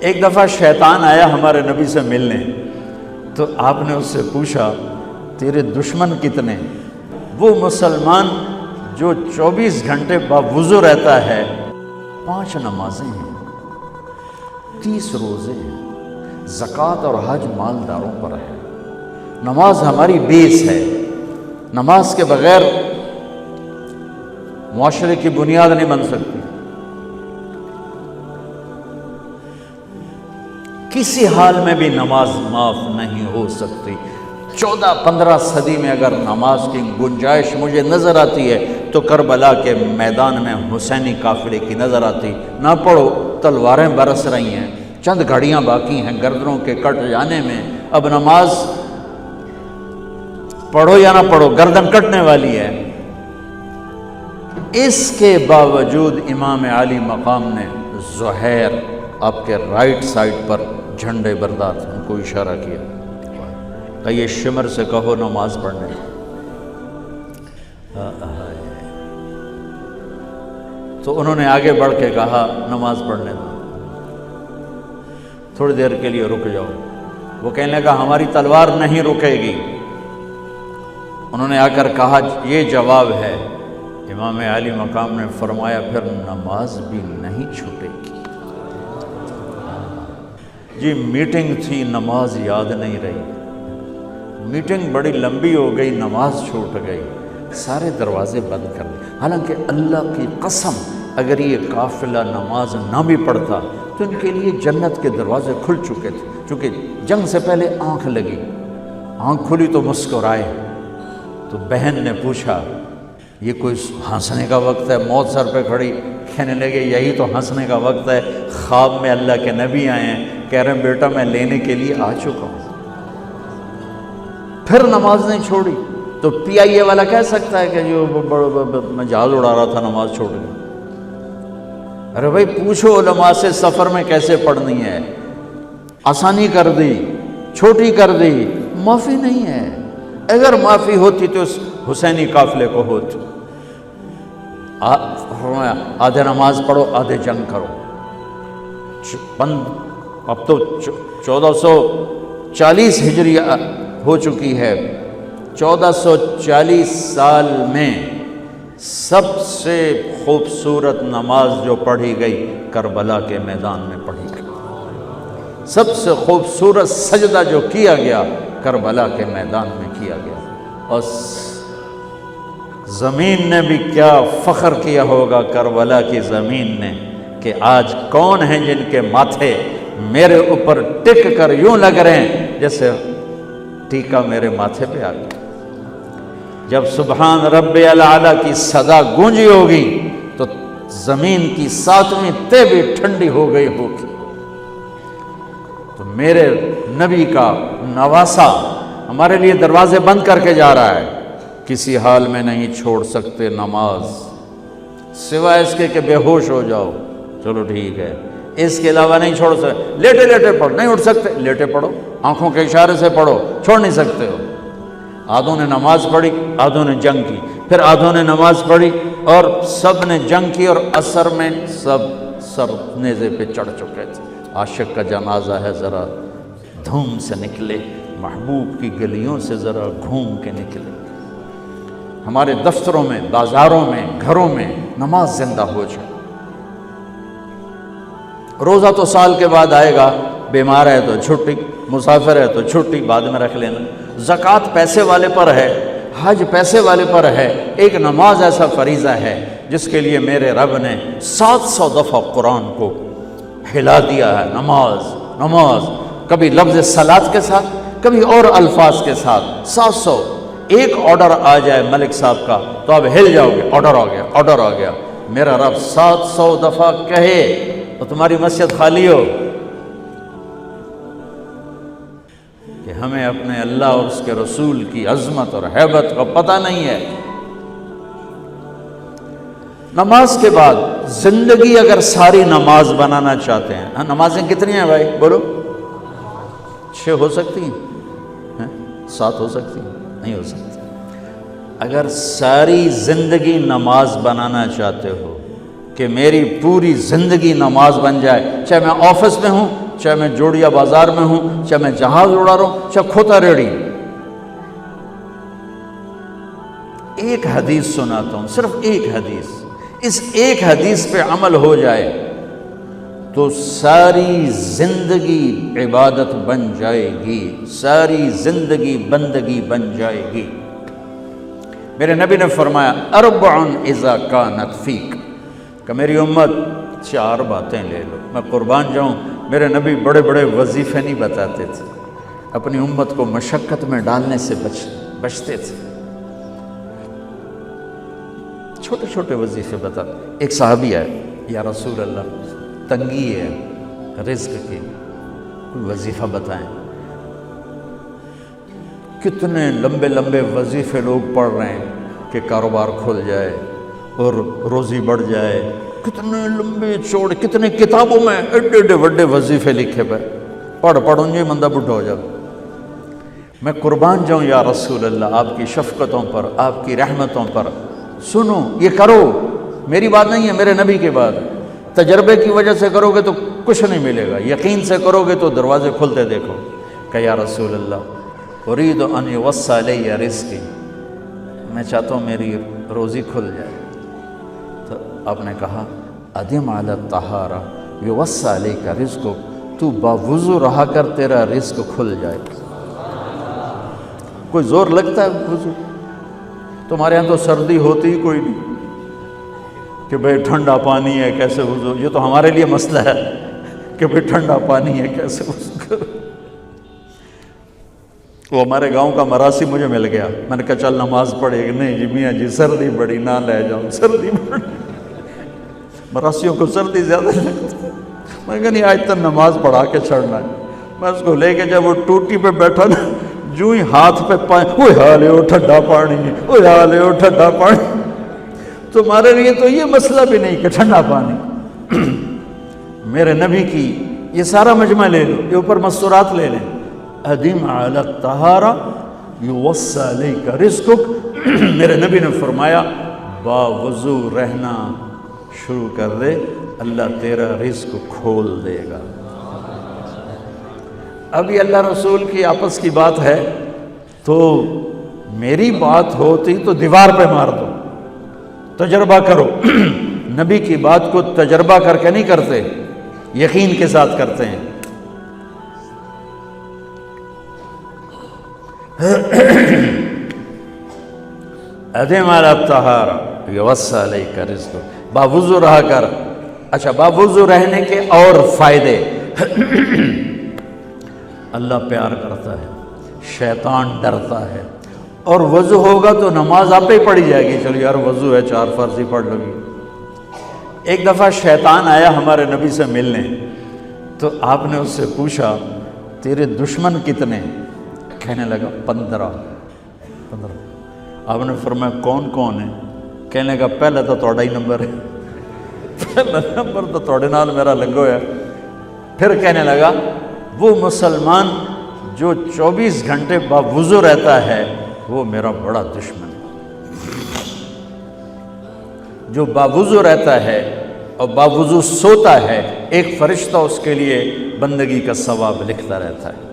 ایک دفعہ شیطان آیا ہمارے نبی سے ملنے، تو آپ نے اس سے پوچھا تیرے دشمن کتنے؟ وہ مسلمان جو 24 گھنٹے باوضو رہتا ہے، 5 نمازیں ہیں، 30 روزے ہیں، زکوٰۃ اور حج مالداروں پر ہے۔ نماز ہماری بیس ہے، نماز کے بغیر معاشرے کی بنیاد نہیں بن سکتی۔ کسی حال میں بھی نماز معاف نہیں ہو سکتی۔ 14-15 صدی میں اگر نماز کی گنجائش مجھے نظر آتی ہے تو کربلا کے میدان میں حسینی قافلے کی نظر آتی۔ نہ پڑھو، تلواریں برس رہی ہیں، چند گھڑیاں باقی ہیں گردنوں کے کٹ جانے میں، اب نماز پڑھو یا نہ پڑھو گردن کٹنے والی ہے۔ اس کے باوجود امام عالی مقام نے زہیر آپ کے رائٹ سائڈ پر جھنڈے بردار ان کو اشارہ کیا کہ یہ شمر سے کہو نماز پڑھنے۔ تو انہوں نے آگے بڑھ کے کہا نماز پڑھنے دو، تھوڑی دیر کے لیے رک جاؤ۔ وہ کہنے لگا ہماری تلوار نہیں رکے گی۔ انہوں نے آ کر کہا یہ جواب ہے۔ امام عالی مقام نے فرمایا پھر نماز بھی نہیں چھوٹے گی۔ جی میٹنگ تھی، نماز یاد نہیں رہی، میٹنگ بڑی لمبی ہو گئی، نماز چھوٹ گئی، سارے دروازے بند کر دیے۔ حالانکہ اللہ کی قسم اگر یہ قافلہ نماز نہ بھی پڑھتا تو ان کے لیے جنت کے دروازے کھل چکے تھے، چونکہ جنگ سے پہلے آنکھ لگی، آنکھ کھلی تو مسکرائے۔ تو بہن نے پوچھا یہ کوئی ہنسنے کا وقت ہے؟ موت سر پہ کھڑی، کہنے لگے یہی تو ہنسنے کا وقت ہے۔ خواب میں اللہ کے نبی آئے ہیں، کہہ رہے ہیں بیٹا میں لینے کے لیے آ چکا ہوں۔ پھر نماز نہیں چھوڑی تو پی آئی اے والا کہہ سکتا ہے کہ جو میں جہاز اڑا رہا تھا نماز چھوڑ گئی۔ ارے بھائی پوچھو علماء سے سفر میں کیسے پڑھنی ہے، آسانی کر دی، چھوٹی کر دی، معافی نہیں ہے۔ اگر معافی ہوتی تو اس حسینی قافلے کو ہوتی۔ آدھے نماز پڑھو آدھے جنگ کرو۔ اب تو 1440 ہجری ہو چکی ہے، 1440 سال میں سب سے خوبصورت نماز جو پڑھی گئی کربلا کے میدان میں پڑھی گئی۔ سب سے خوبصورت سجدہ جو کیا گیا کربلا کے میدان میں کیا گیا۔ اور زمین نے بھی کیا فخر کیا ہوگا کربلا کی زمین نے کہ آج کون ہیں جن کے ماتھے میرے اوپر ٹک کر یوں لگ رہے ہیں جیسے ٹیکا میرے ماتھے پہ آ گیا۔ جب سبحان رب الاعلیٰ کی صدا گونجی ہوگی تو زمین کی 7ویں تہ بھی ٹھنڈی ہو گئی ہوگی۔ تو میرے نبی کا نواسا ہمارے لیے دروازے بند کر کے جا رہا ہے۔ کسی حال میں نہیں چھوڑ سکتے نماز، سوائے اس کے کہ بے ہوش ہو جاؤ، چلو ٹھیک ہے، اس کے علاوہ نہیں چھوڑ سکتے۔ لیٹے لیٹے پڑھ، نہیں اٹھ سکتے لیٹے پڑھو، آنکھوں کے اشارے سے پڑھو، چھوڑ نہیں سکتے ہو۔ آدھوں نے نماز پڑھی، آدھوں نے جنگ کی، پھر آدھوں نے نماز پڑھی اور سب نے جنگ کی، اور عصر میں سب سر نیزے پہ چڑھ چکے تھے۔ عاشق کا جنازہ ہے، ذرا دھوم سے نکلے، محبوب کی گلیوں سے ذرا گھوم کے نکلے۔ ہمارے دفتروں میں، بازاروں میں، گھروں میں نماز زندہ ہو جائے۔ روزہ تو سال کے بعد آئے گا، بیمار ہے تو چھٹی، مسافر ہے تو چھٹی بعد میں رکھ لینا۔ زکوٰۃ پیسے والے پر ہے، حج پیسے والے پر ہے، ایک نماز ایسا فریضہ ہے جس کے لیے میرے رب نے 700 دفعہ قرآن کو ہلا دیا ہے۔ نماز نماز، کبھی لفظ صلاۃ کے ساتھ، کبھی اور الفاظ کے ساتھ، 700۔ ایک آرڈر آ جائے ملک صاحب کا تو آپ ہل جاؤ گے، آرڈر آ گیا، آرڈر آ گیا۔ میرا رب 700 دفعہ کہے تو تمہاری مسجد خالی ہو کہ ہمیں اپنے اللہ اور اس کے رسول کی عظمت اور ہیبت کا پتہ نہیں ہے۔ نماز کے بعد زندگی اگر ساری نماز بنانا چاہتے ہیں، ہاں نمازیں کتنی ہیں بھائی بولو؟ 6 ہو سکتی ہیں، 7 ہو سکتی ہیں، نہیں ہو سکتی۔ اگر ساری زندگی نماز بنانا چاہتے ہو کہ میری پوری زندگی نماز بن جائے، چاہے میں آفس میں ہوں چاہے میں جوڑیا بازار میں ہوں، چاہے میں جہاز اڑا رہا ہوں، چاہے کھوتا ریڑی۔ ایک حدیث سناتا ہوں، صرف ایک حدیث، اس ایک حدیث پہ عمل ہو جائے تو ساری زندگی عبادت بن جائے گی، ساری زندگی بندگی بن جائے گی۔ میرے نبی نے فرمایا اربع اذا کانت فیک، کہ میری امت 4 باتیں لے لو۔ میں قربان جاؤں، میرے نبی بڑے بڑے وظیفے نہیں بتاتے تھے، اپنی امت کو مشقت میں ڈالنے سے بچتے تھے، چھوٹے چھوٹے وظیفے بتاتے۔ ایک صحابی ہے، یا رسول اللہ تنگی ہے رزق کی، کوئی وظیفہ بتائیں۔ کتنے لمبے لمبے وظیفے لوگ پڑھ رہے ہیں کہ کاروبار کھل جائے اور روزی بڑھ جائے، کتنے لمبے چوڑے، کتنے کتابوں میں ایڈے ایڈے بڑے وظیفے لکھے پہ، پڑھوں یہ مندہ بڈھا ہو جائے۔ میں قربان جاؤں یا رسول اللہ آپ کی شفقتوں پر، آپ کی رحمتوں پر، سنو یہ کرو، میری بات نہیں ہے، میرے نبی کی بات۔ تجربے کی وجہ سے کرو گے تو کچھ نہیں ملے گا، یقین سے کرو گے تو دروازے کھلتے دیکھو۔ کہ یا رسول اللہ ارید ان یوسع علی رزقی، میں چاہتا ہوں میری روزی کھل جائے۔ تو آپ نے کہا ادم علی الطہارہ یوسع علیک رزقک، تو باوضو رہا کر تیرا رزق کھل جائے۔ کوئی زور لگتا ہے وضو؟ تمہارے ہاں تو سردی ہوتی ہی کوئی نہیں کہ بھئی ٹھنڈا پانی ہے کیسے وضو، یہ تو ہمارے لیے مسئلہ ہے کہ بھئی ٹھنڈا پانی ہے کیسے وضو کرو۔ وہ ہمارے گاؤں کا مراسی مجھے مل گیا، میں نے کہا چل نماز پڑھے گی، نہیں جی میاں جی سردی بڑی نہ لے جاؤں، سردی بڑی، مراسیوں کو سردی زیادہ لگتی ہے۔ میں نے کہا نہیں آج تک نماز پڑھا کے چھڑنا ہے۔ میں اس کو لے کے جب وہ ٹوٹی پہ بیٹھا نا، جو ہی ہاتھ پہ پائیں، وہ حالے ہو ٹھنڈا پانی ہے، وہ حالے ہو ٹھنڈا پانی۔ تمہارے لیے تو یہ مسئلہ بھی نہیں کہ ٹھنڈا پانی۔ میرے نبی کی یہ سارا مجمع لے لو، یہ اوپر مستورات لے لیں، ادم علی الطہارہ یوسع علیک رزقک۔ میرے نبی نے فرمایا باوضو رہنا شروع کر دے، اللہ تیرا رزق کھول دے گا۔ اب یہ اللہ رسول کی آپس کی بات ہے تو میری بات ہوتی تو دیوار پہ مار دو، تجربہ کرو۔ نبی کی بات کو تجربہ کر کے نہیں کرتے، یقین کے ساتھ کرتے ہیں۔ ادم علی الطہارہ یوسع علیک رزقک، باوضو رہا کر۔ اچھا باوضو رہنے کے اور فائدے، اللہ پیار کرتا ہے، شیطان ڈرتا ہے، اور وضو ہوگا تو نماز آپ ہی پڑھی جائے گی، چلو یار وضو ہے 4 فرض ہی پڑھ لو گی۔ ایک دفعہ شیطان آیا ہمارے نبی سے ملنے، تو آپ نے اس سے پوچھا تیرے دشمن کتنے؟ کہنے لگا 15۔ آپ نے فرمایا کون کون ہے؟ کہنے لگا پہلے تو تھوڑا ہی نمبر ہے، پہلا نمبر تو تھوڑے نال میرا لگو ہے۔ پھر کہنے لگا وہ مسلمان جو 24 گھنٹے باوضو رہتا ہے وہ میرا بڑا دشمن ہے۔ جو باوضو رہتا ہے اور باوضو سوتا ہے، ایک فرشتہ اس کے لیے بندگی کا ثواب لکھتا رہتا ہے۔